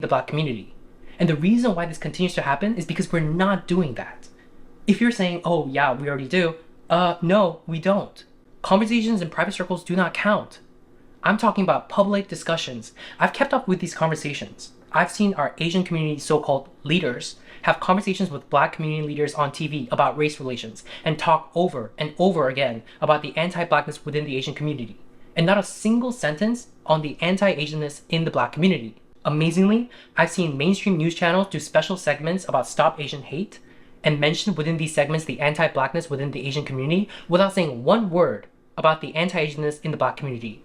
the Black community. And the reason why this continues to happen is because we're not doing that. If you're saying, oh yeah, we already do, no, we don't. Conversations in private circles do not count. I'm talking about public discussions. I've kept up with these conversations. I've seen our Asian community so-called leaders have conversations with Black community leaders on TV about race relations and talk over and over again about the anti-Blackness within the Asian community, and not a single sentence on the anti-Asianness in the Black community. Amazingly, I've seen mainstream news channels do special segments about Stop Asian Hate and mention within these segments the anti-Blackness within the Asian community without saying one word about the anti-Asianness in the Black community.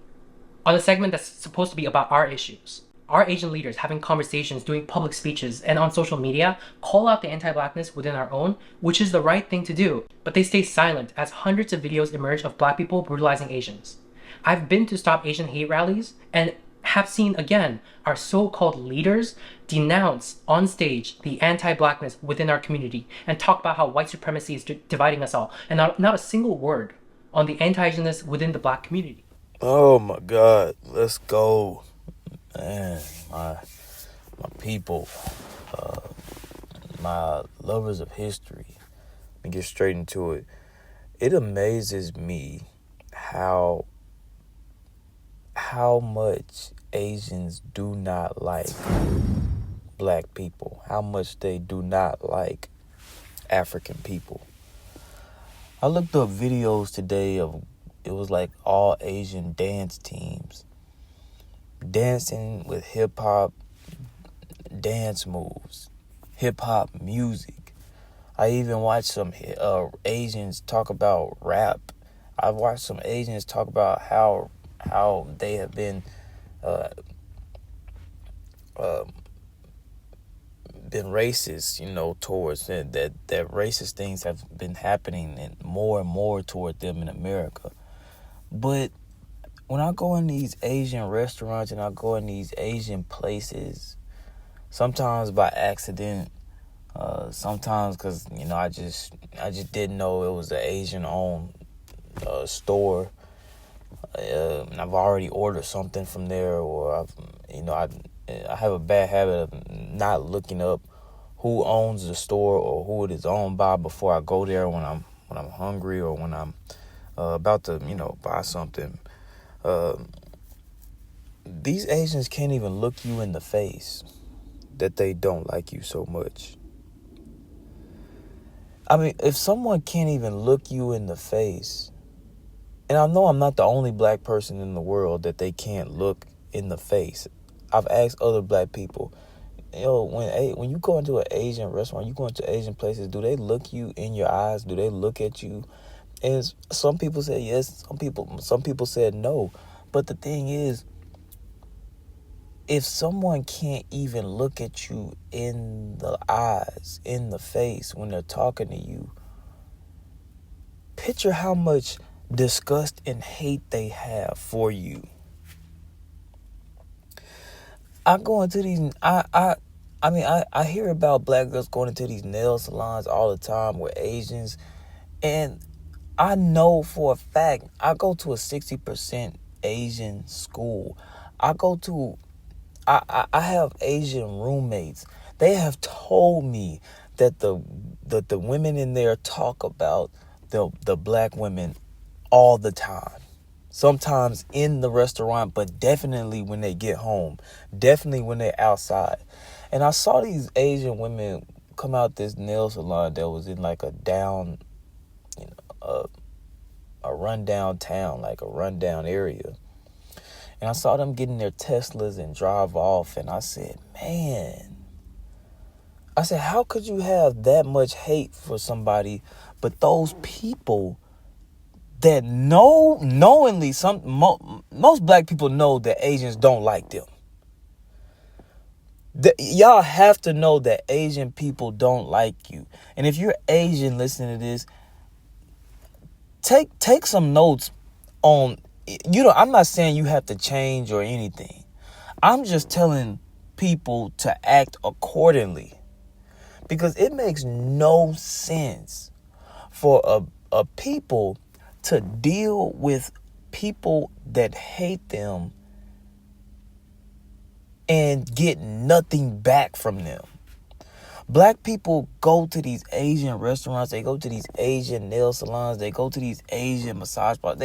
On a segment that's supposed to be about our issues, our Asian leaders having conversations, doing public speeches, and on social media call out the anti-Blackness within our own, which is the right thing to do, but they stay silent as hundreds of videos emerge of Black people brutalizing Asians. I've been to Stop Asian Hate rallies and have seen again our so-called leaders denounce on stage the anti-Blackness within our community and talk about how white supremacy is dividing us all, and not a single word on the anti-Asianness within the Black community. Oh my God, let's go, man. My people, my lovers of history. Let me get straight into it. It amazes me how much Asians do not like Black people, how much they do not like African people. I looked up videos today of, it was like all Asian dance teams dancing with hip-hop dance moves, hip-hop music. I even watched some Asians talk about rap. I've watched some Asians talk about how they have been racist, towards that racist things have been happening and more toward them in America. But when I go in these Asian restaurants and I go in these Asian places, sometimes by accident, sometimes because I just didn't know it was an Asian-owned store. And I've already ordered something from there, or I have a bad habit of not looking up who owns the store or who it is owned by before I go there when I'm hungry or when I'm about to buy something. These Asians can't even look you in the face that they don't like you so much. I mean, if someone can't even look you in the face, and I know I'm not the only Black person in the world that they can't look in the face. I've asked other Black people, when you go into an Asian restaurant, you go into Asian places, do they look you in your eyes? Do they look at you? And some people said yes, some people said no. But the thing is, if someone can't even look at you in the eyes, in the face when they're talking to you, picture how much disgust and hate they have for you. I go into these, I hear about Black girls going into these nail salons all the time with Asians, and I know for a fact, I go to a 60% Asian school. I have Asian roommates. They have told me that the women in there talk about the Black women all the time. Sometimes in the restaurant, but definitely when they get home. Definitely when they're outside. And I saw these Asian women come out this nail salon that was in like a rundown town, like a rundown area. And I saw them getting their Teslas and drive off. And I said, man, how could you have that much hate for somebody? But those people that knowingly, most Black people know that Asians don't like them. Y'all have to know that Asian people don't like you. And if you're Asian listening to this, take some notes on, I'm not saying you have to change or anything. I'm just telling people to act accordingly. Because it makes no sense for a people to deal with people that hate them and get nothing back from them. Black people go to these Asian restaurants, they go to these Asian nail salons, they go to these Asian massage parlors,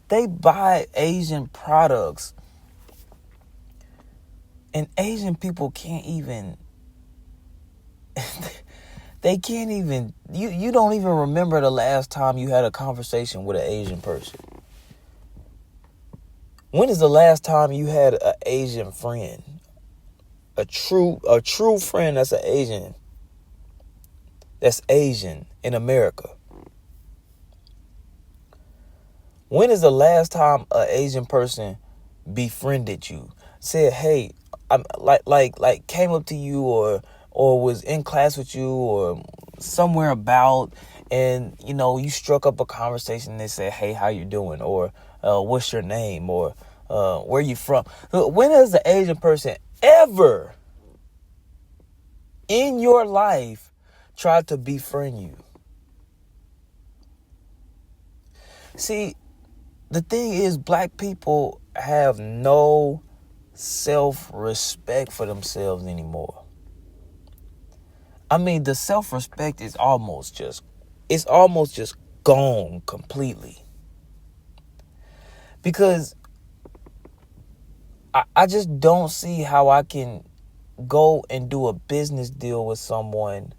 they buy Asian products. And Asian people can't even they can't even you don't even remember the last time you had a conversation with an Asian person. When is the last time you had an Asian friend? A true friend that's Asian in America. When is the last time an Asian person befriended you? Said, "Hey, I'm like came up to you or was in class with you or somewhere about, and you struck up a conversation and they said, 'Hey, how you doing?' or what's your name, or where you from?" When has the Asian person ever in your life tried to befriend you? See, the thing is, black people have no self-respect for themselves anymore. I mean, the self-respect is almost just gone completely. Because I just don't see how I can go and do a business deal with someone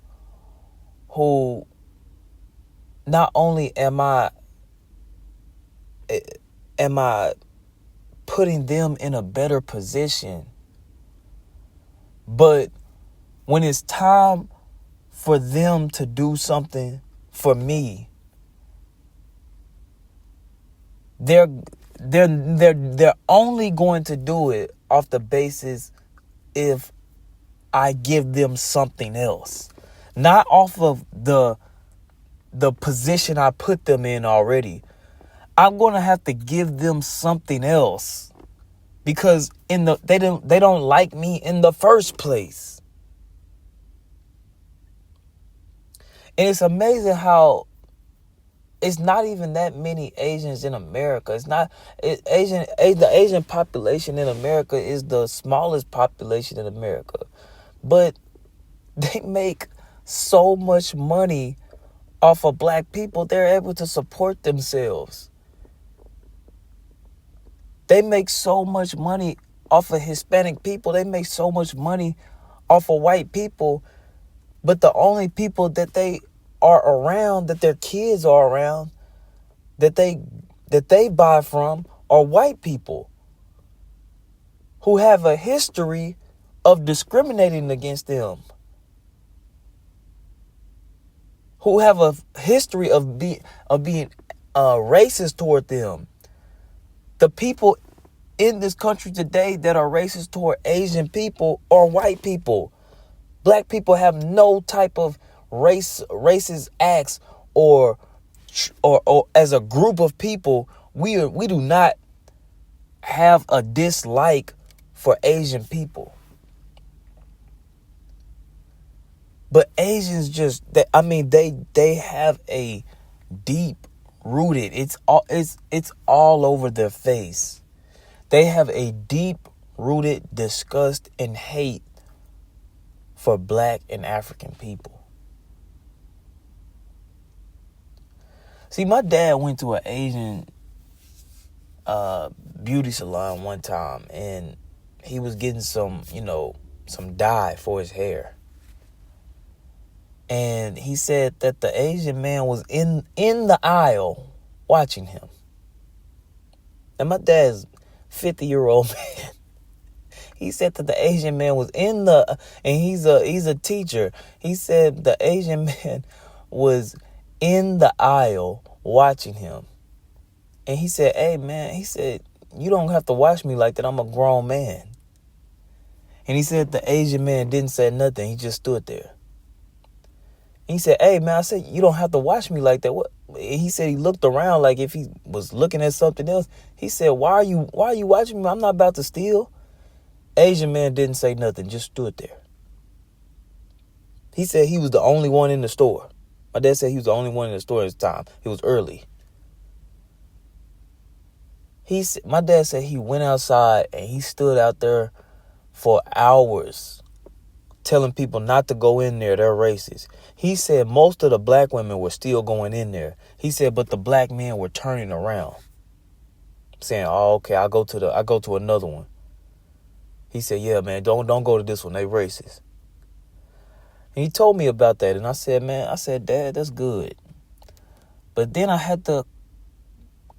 who not only am I putting them in a better position, but when it's time for them to do something for me, they're only going to do it off the basis if I give them something else, not off of the position I put them in already. I'm going to have to give them something else because they don't like me in the first place. And it's amazing how it's not even that many Asians in America. The Asian population in America is the smallest population in America. But they make so much money off of black people, they're able to support themselves. They make so much money off of Hispanic people. They make so much money off of white people. But the only people that they are around, that their kids are around, that they buy from are white people who have a history of discriminating against them, who have a history of being racist toward them. The people in this country today that are racist toward Asian people are white people. Black people have no type of racist acts or as a group of people, we do not have a dislike for Asian people. But Asians they have a deep rooted. It's all over their face. They have a deep rooted disgust and hate for black and African people. See, my dad went to an Asian beauty salon one time, and he was getting some dye for his hair. And he said that the Asian man was in the aisle watching him. And my dad's 50-year-old man. He said that the Asian man was and he's a teacher. He said the Asian man was in the aisle watching him. And he said, "Hey man," he said, "you don't have to watch me like that. I'm a grown man." And he said the Asian man didn't say nothing. He just stood there. He said, "Hey man," I said, "you don't have to watch me like that." What? He said he looked around like if he was looking at something else. He said, why are you watching me? I'm not about to steal." Asian man didn't say nothing, just stood there. He said he was the only one in the store. My dad said he was the only one in the store at the time. It was early. My dad said he went outside and he stood out there for hours telling people not to go in there. They're racist. He said most of the black women were still going in there. He said, but the black men were turning around, saying, "Oh, okay, I go to another one." He said, "Yeah, man, don't go to this one. They racist." And he told me about that, and I said, "Dad, that's good." But then I had to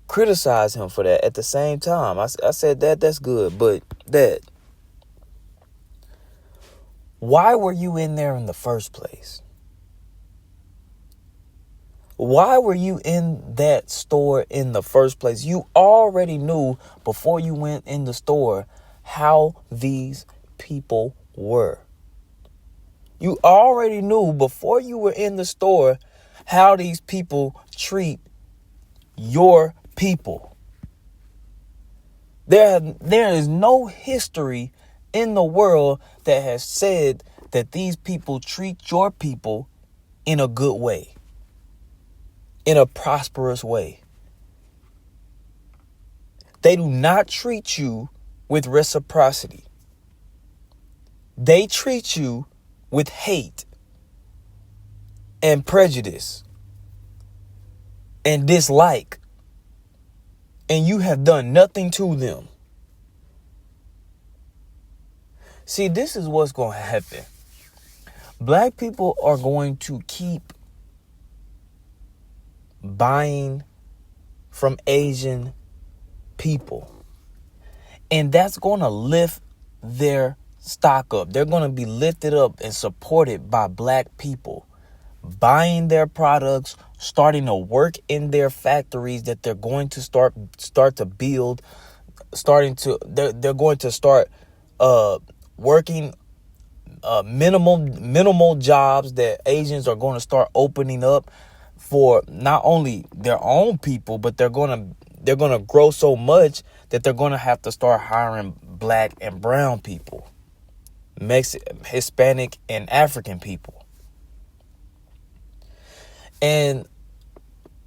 criticize him for that at the same time. I said, "Dad, that's good, but Dad, why were you in there in the first place? Why were you in that store in the first place? You already knew before you went in the store how these people were. You already knew before you were in the store how these people treat your people. There is no history in the world that has said that these people treat your people in a good way, in a prosperous way. They do not treat you with reciprocity. They treat you with hate and prejudice and dislike, and you have done nothing to them. See, this is what's going to happen. Black people are going to keep buying from Asian people, and that's going to lift their stock up. They're going to be lifted up and supported by black people buying their products, starting to work in their factories that they're going to start to build, they're going to start working minimal jobs that Asians are going to start opening up for not only their own people, but they're going to grow so much that they're going to have to start hiring black and brown people, Hispanic and African people. And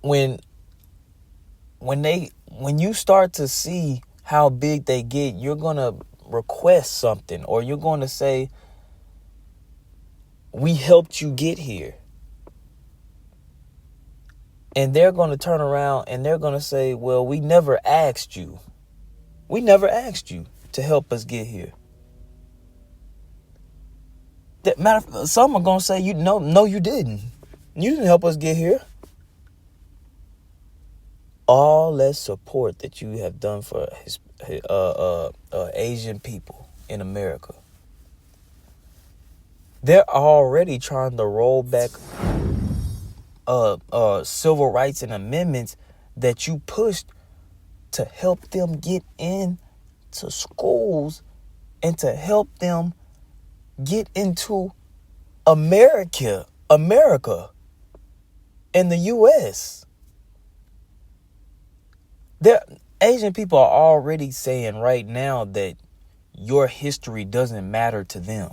when you start to see how big they get, you're going to request something, or you're going to say, "We helped you get here." And they're going to turn around and they're going to say, "Well, we never asked you. We never asked you to help us get here." Some are going to say, no, you didn't. You didn't help us get here. All that support that you have done for Asian people in America, they're already trying to roll back civil rights and amendments that you pushed to help them get into schools and to help them get into America and the U.S. Asian people are already saying right now that your history doesn't matter to them.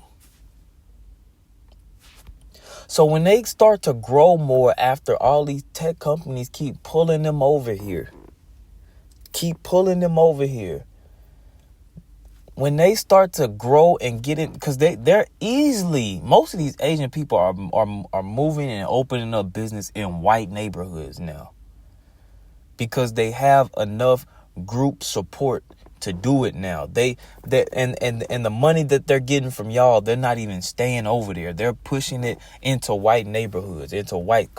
So when they start to grow more after all these tech companies keep pulling them over here, when they start to grow and get in, because they're easily, most of these Asian people are moving and opening up business in white neighborhoods now, because they have enough group support to do it now. And the money that they're getting from y'all, they're not even staying over there. They're pushing it into white neighborhoods, into white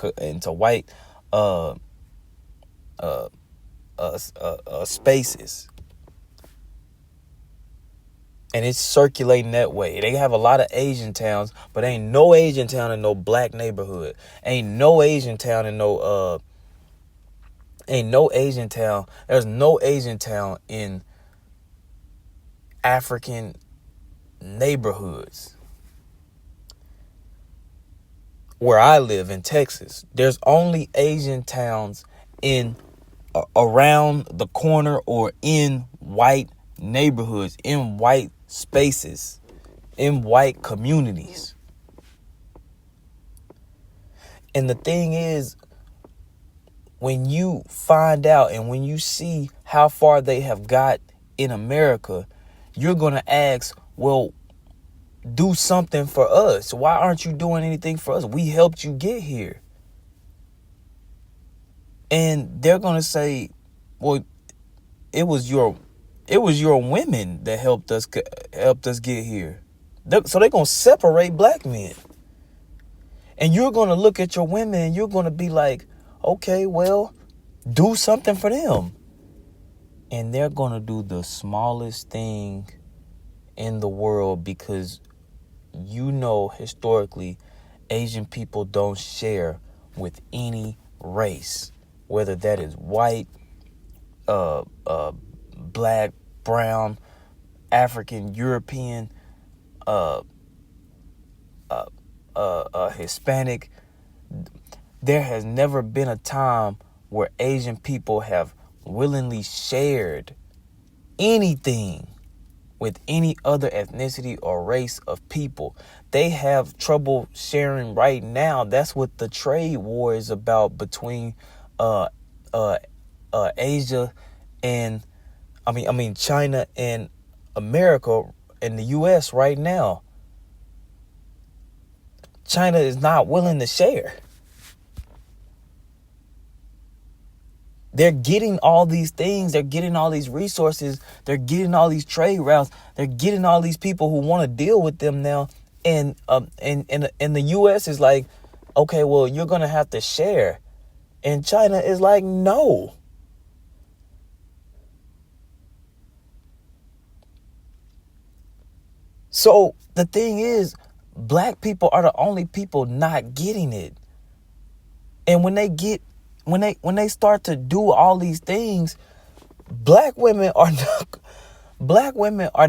spaces. And it's circulating that way. They have a lot of Asian towns, but ain't no Asian town in no black neighborhood. Ain't no Asian town in There's no Asian town in African neighborhoods. Where I live in Texas, there's only Asian towns around the corner or in white neighborhoods, in white spaces, in white communities. And the thing is, when you find out and when you see how far they have got in America, you're going to ask, well, do something for us. Why aren't you doing anything for us? We helped you get here. And they're going to say, well, it was your women that helped us get here. So they're going to separate black men. And you're going to look at your women and you're going to be like, okay, well, do something for them. And they're going to do the smallest thing in the world, because historically, Asian people don't share with any race, whether that is white, black, brown, African, European, Hispanic. There has never been a time where Asian people have willingly shared anything with any other ethnicity or race of people. They have trouble sharing right now. That's what the trade war is about between Asia and China and America and the US right now. China is not willing to share. They're getting all these things. They're getting all these resources. They're getting all these trade routes. They're getting all these people who want to deal with them now. And the US is like, okay, well, you're going to have to share. And China is like, no. So the thing is, black people are the only people not getting it. And when they start to do all these things, black women are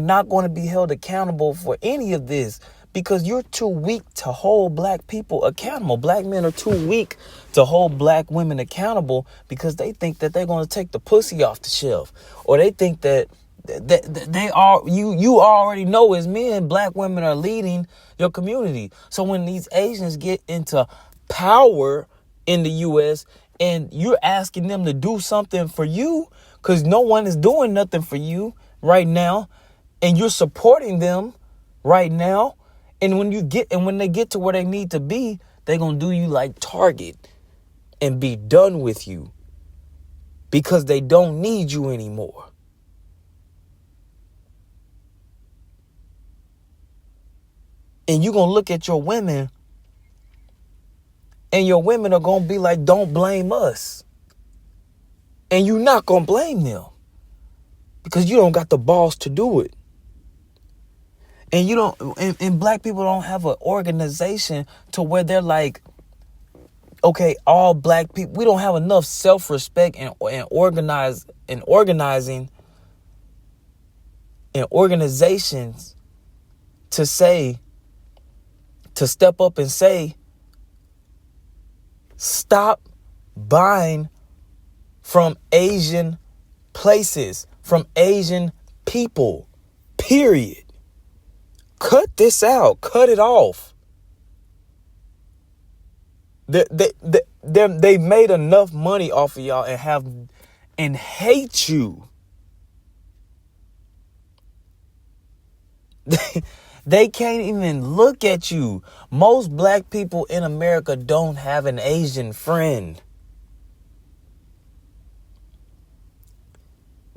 not going to be held accountable for any of this, because you're too weak to hold black people accountable. Black men are too weak to hold black women accountable, because they think that they're going to take the pussy off the shelf, or they think that they are, you already know, as men, black women are leading your community. So when these Asians get into power in the US and you're asking them to do something for you, because no one is doing nothing for you right now, and you're supporting them right now, and when they get to where they need to be, they're gonna do you like Target and be done with you, because they don't need you anymore. And you're going to look at your women, and your women are going to be like, don't blame us. And you're not going to blame them, because you don't got the balls to do it. And and black people don't have an organization to where they're like, okay, all black people, we don't have enough self-respect and organizations to step up and say, stop buying from Asian places, from Asian people, period. Cut this out. Cut it off. They've made enough money off of y'all and hate you. They can't even look at you. Most black people in America don't have an Asian friend.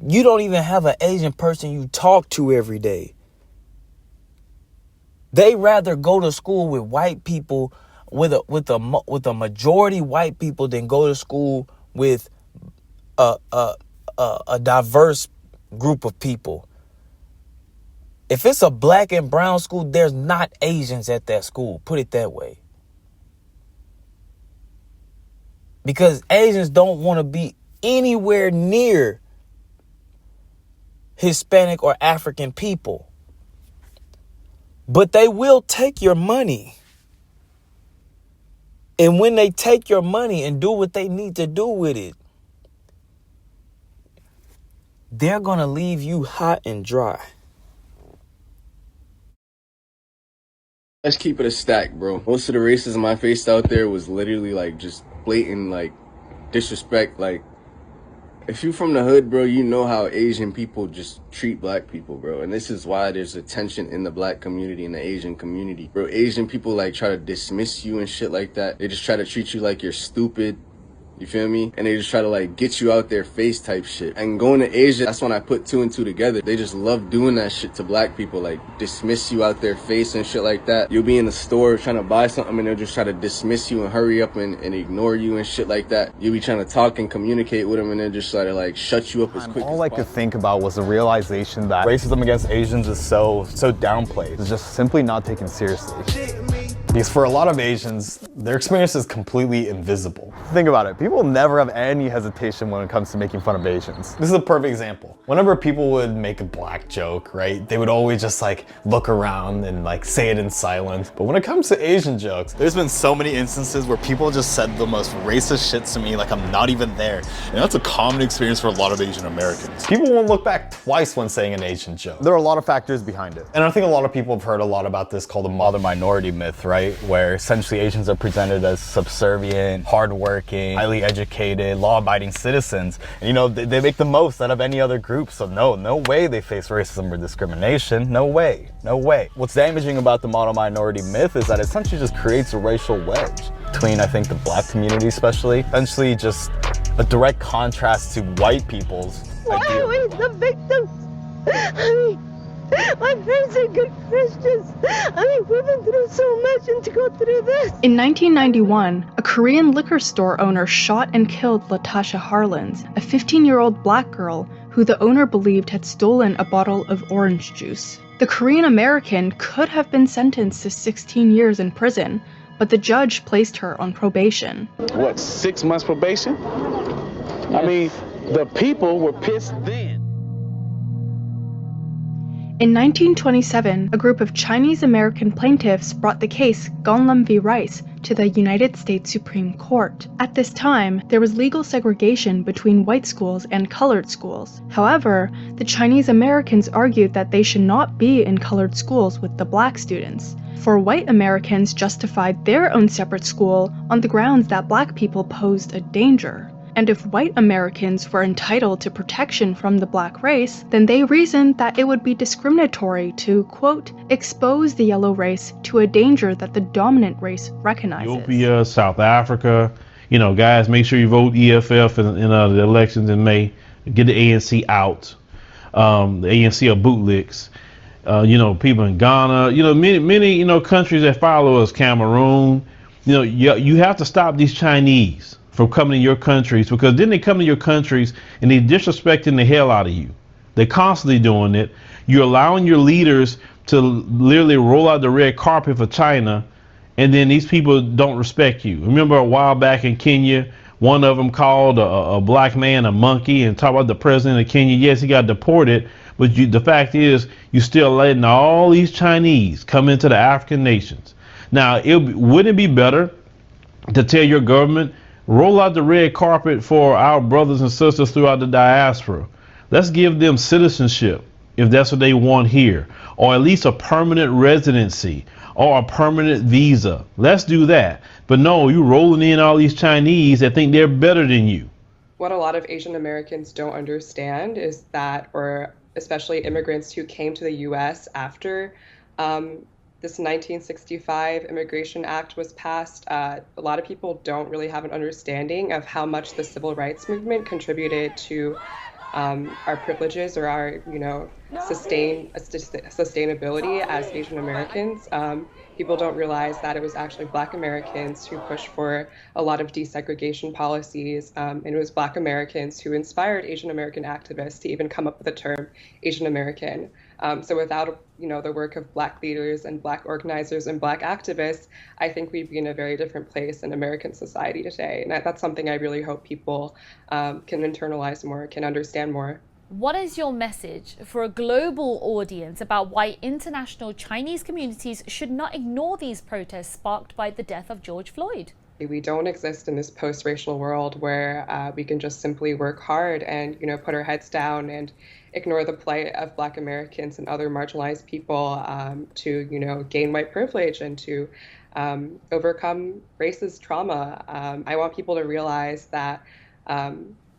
You don't even have an Asian person you talk to every day. They rather go to school with white people, with a majority white people, than go to school with a diverse group of people. If it's a black and brown school, there's not Asians at that school. Put it that way. Because Asians don't want to be anywhere near Hispanic or African people. But they will take your money. And when they take your money and do what they need to do with it, they're going to leave you hot and dry. Let's keep it a stack, bro. Most of the racism I faced out there was literally like just blatant, like disrespect, like If you from the hood, bro, you know how Asian people just treat black people, bro. And this is why there's a tension in the black community and the Asian community. Bro, Asian people like try to dismiss you and shit like that. They just try to treat you like you're stupid. You feel me? And they just try to like get you out their face type shit. And going to Asia, that's when I put two and two together. They just love doing that shit to black people, like dismiss you out their face and shit like that. You'll be in the store trying to buy something and they'll just try to dismiss you and hurry up and ignore you and shit like that. You'll be trying to talk and communicate with them and they'll just try to like shut you up as quick as All I could think about was the realization that racism against Asians is so downplayed. It's just simply not taken seriously. Because for a lot of Asians, their experience is completely invisible. Think about it, people never have any hesitation when it comes to making fun of Asians. This is a perfect example. Whenever people would make a black joke, right, they would always just like look around and like say it in silence. But when it comes to Asian jokes, there's been so many instances where people just said the most racist shit to me like I'm not even there. And that's a common experience for a lot of Asian Americans. People won't look back twice when saying an Asian joke. There are a lot of factors behind it. And I think a lot of people have heard a lot about this called the mother minority myth, right? Where essentially Asians are presented as subservient, hardworking, highly educated, law-abiding citizens. And you know, they make the most out of any other group. So no way they face racism or discrimination. No way. What's damaging about the model minority myth is that it essentially just creates a racial wedge between, I think, the black community especially. Essentially just a direct contrast to white people's Why are we the victims? My parents are good Christians. We've been through so much, and to go through this. In 1991, a Korean liquor store owner shot and killed Latasha Harlins, a 15-year-old black girl who the owner believed had stolen a bottle of orange juice. The Korean American could have been sentenced to 16 years in prison, but the judge placed her on probation. What, 6 months probation? I mean, the people were pissed then. In 1927, a group of Chinese American plaintiffs brought the case Gonlam v. Rice to the United States Supreme Court. At this time, there was legal segregation between white schools and colored schools. However, the Chinese Americans argued that they should not be in colored schools with the black students, for white Americans justified their own separate school on the grounds that black people posed a danger. And if white Americans were entitled to protection from the black race, then they reasoned that it would be discriminatory to, quote, expose the yellow race to a danger that the dominant race recognizes. Ethiopia, South Africa, you know, guys, make sure you vote EFF in the elections in May. Get the ANC out. The ANC are bootlicks. You know, people in Ghana, you know, many, you know, countries that follow us, Cameroon, you know, you have to stop these Chinese from coming to your countries, because then they come to your countries and they disrespecting the hell out of you. They're constantly doing it. You're allowing your leaders to literally roll out the red carpet for China, and then these people don't respect you. Remember a while back in Kenya, one of them called a black man a monkey and talked about the president of Kenya. Yes, he got deported, but the fact is you're still letting all these Chinese come into the African nations. Now, wouldn't it be better to tell your government, roll out the red carpet for our brothers and sisters throughout the diaspora? Let's give them citizenship if that's what they want here, or at least a permanent residency or a permanent visa. Let's do that. But no, you rolling in all these Chinese that think they're better than you. What a lot of Asian Americans don't understand is that, or especially immigrants who came to the U.S. after this 1965 Immigration Act was passed, a lot of people don't really have an understanding of how much the civil rights movement contributed to our privileges or our, you know, sustainability as Asian Americans. People don't realize that it was actually Black Americans who pushed for a lot of desegregation policies, and it was Black Americans who inspired Asian American activists to even come up with the term Asian American. So without, you know, the work of Black leaders and Black organizers and Black activists, I think we'd be in a very different place in American society today. And that's something I really hope people can internalize more, can understand more. What is your message for a global audience about why international Chinese communities should not ignore these protests sparked by the death of George Floyd? We don't exist in this post-racial world where we can just simply work hard and, you know, put our heads down and ignore the plight of Black Americans and other marginalized people to, you know, gain white privilege and to overcome racist trauma. I want people to realize that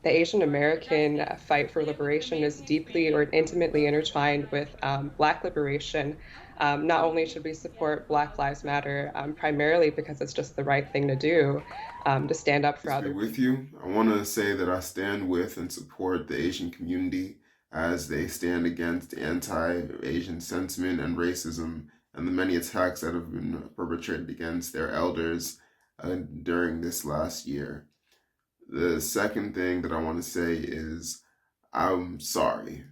The Asian American fight for liberation is deeply or intimately intertwined with Black liberation. Not only should we support Black Lives Matter, primarily because it's just the right thing to do, to stand up for others. With you, I want to say that I stand with and support the Asian community as they stand against anti-Asian sentiment and racism and the many attacks that have been perpetrated against their elders during this last year. The second thing that I want to say is I'm sorry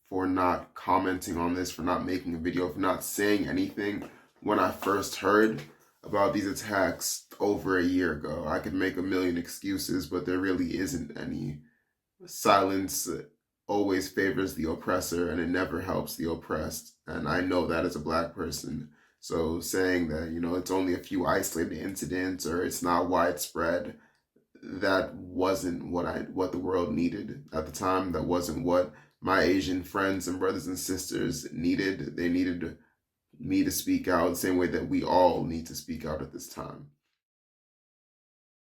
for not commenting on this, for not making a video, for not saying anything when I first heard about these attacks over a year ago. I could make a million excuses, but there really isn't any. Silence always favors the oppressor and it never helps the oppressed. And I know that as a Black person. So saying that, it's only a few isolated incidents or it's not widespread, that wasn't what the world needed at the time. That wasn't what my Asian friends and brothers and sisters needed. They needed me to speak out the same way that we all need to speak out at this time.